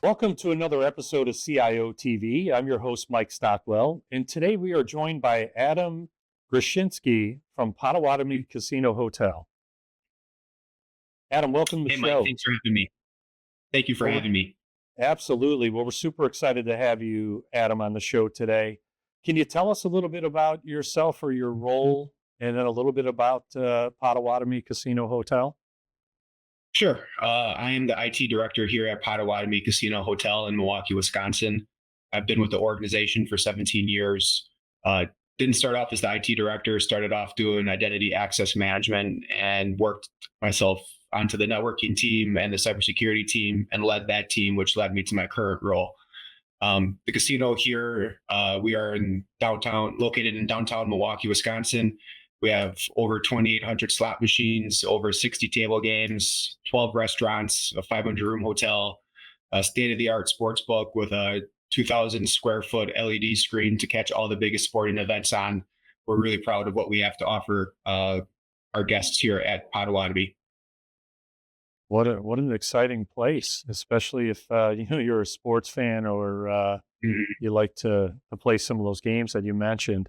Welcome to another episode of CIOtv. I'm your host, Mike Stockwell, and today we are joined by Adam Gruszcynski from Potawatomi Casino Hotel. Adam, welcome to the Hey, Mike, show. thanks for having me. Thank you for Well, having me. Absolutely. Well, we're super excited to have you, Adam, on the show today. Can you tell us a little bit about yourself or your role, and then a little bit about Potawatomi Casino Hotel? Sure. I am the IT director here at Potawatomi Casino Hotel in Milwaukee, Wisconsin. I've been with the organization for 17 years. Didn't start off as the IT director, started off doing identity access management and worked myself onto the networking team and the cybersecurity team and led that team, which led me to my current role. The casino here, we are located in downtown Milwaukee, Wisconsin. We have over 2,800 slot machines, over 60 table games, 12 restaurants, a 500-room hotel, a state-of-the-art sports book with a 2,000 square foot LED screen to catch all the biggest sporting events on. We're really proud of what we have to offer our guests here at Potawatomi. What an exciting place, especially if you're a sports fan or Mhm. you like to play some of those games that you mentioned.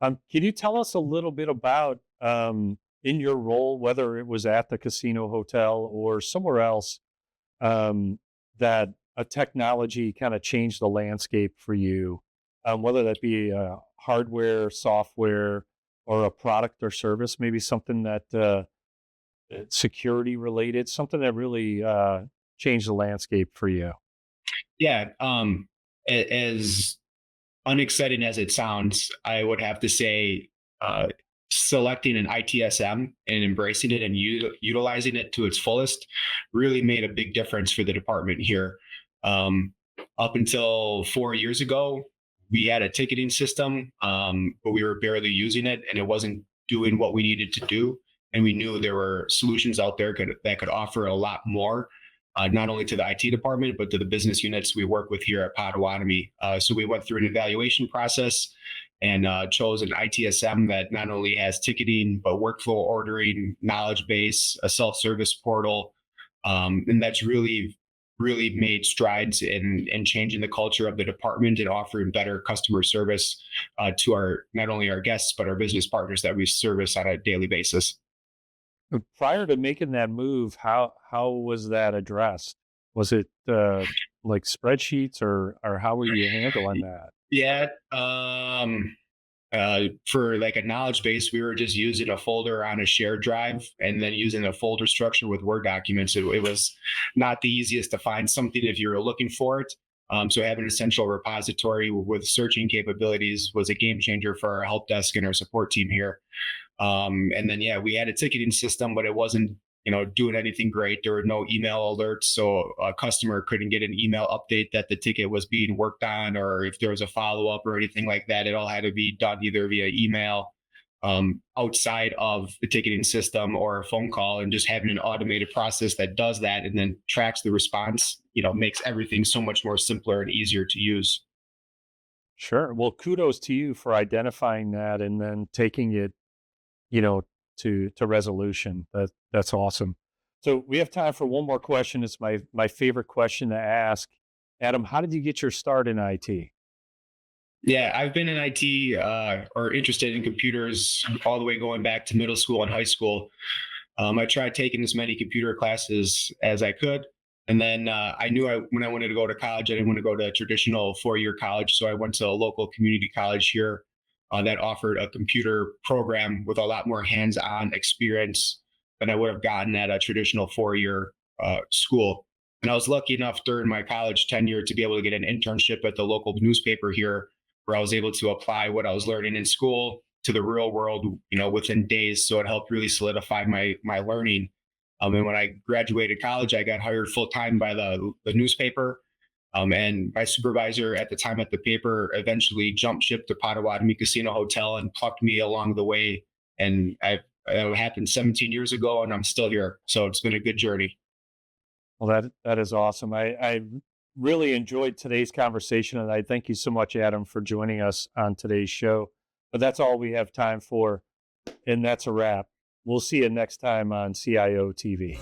Can you tell us a little bit about in your role, whether it was at the casino hotel or somewhere else, that a technology kind of changed the landscape for you, whether that be hardware, software, or a product or service, maybe something that security related, something that really changed the landscape for you? Yeah. As unexciting as it sounds, I would have to say selecting an ITSM and embracing it and utilizing it to its fullest really made a big difference for the department here. Um, Up until 4 years ago, we had a ticketing system, but we were barely using it and it wasn't doing what we needed to do. And we knew there were solutions out there that could offer a lot more, not only to the IT department, but to the business units we work with here at Potawatomi. So we went through an evaluation process and chose an ITSM that not only has ticketing, but workflow ordering, knowledge base, a self-service portal. And that's really made strides in changing the culture of the department and offering better customer service to not only our guests, but our business partners that we service on a daily basis. Prior to making that move, how was that addressed? Was it like spreadsheets, or how were you handling that? Yeah. For like a knowledge base, we were just using a folder on a shared drive and then using a folder structure with Word documents. It was not the easiest to find something if you were looking for it. So having a central repository with searching capabilities was a game changer for our help desk and our support team here. And then, yeah, we had a ticketing system, but it wasn't, doing anything great. There were no email alerts, so a customer couldn't get an email update that the ticket was being worked on, or if there was a follow up or anything like that. It all had to be done either via email, outside of the ticketing system, or a phone call. And just having an automated process that does that and then tracks the response, makes everything so much more simpler and easier to use. Sure. Well, kudos to you for identifying that and then taking it, you know, to resolution. That's awesome. So we have time for one more question. It's my favorite question to ask. Adam, how did you get your start in IT? Yeah, I've been in IT or interested in computers all the way going back to middle school and high school. I tried taking as many computer classes as I could. And then I knew when I wanted to go to college, I didn't want to go to a traditional 4 year college. So I went to a local community college here that offered a computer program with a lot more hands on experience than I would have gotten at a traditional 4 year school. And I was lucky enough during my college tenure to be able to get an internship at the local newspaper here, where I was able to apply what I was learning in school to the real world, within days. So it helped really solidify my learning. And when I graduated college, I got hired full time by the newspaper. And my supervisor at the time at the paper eventually jumped ship to Potawatomi Casino Hotel and plucked me along the way. And it happened 17 years ago, and I'm still here. So it's been a good journey. Well, that is awesome. I really enjoyed today's conversation, and I thank you so much, Adam, for joining us on today's show. But that's all we have time for, and that's a wrap. We'll see you next time on CIO TV.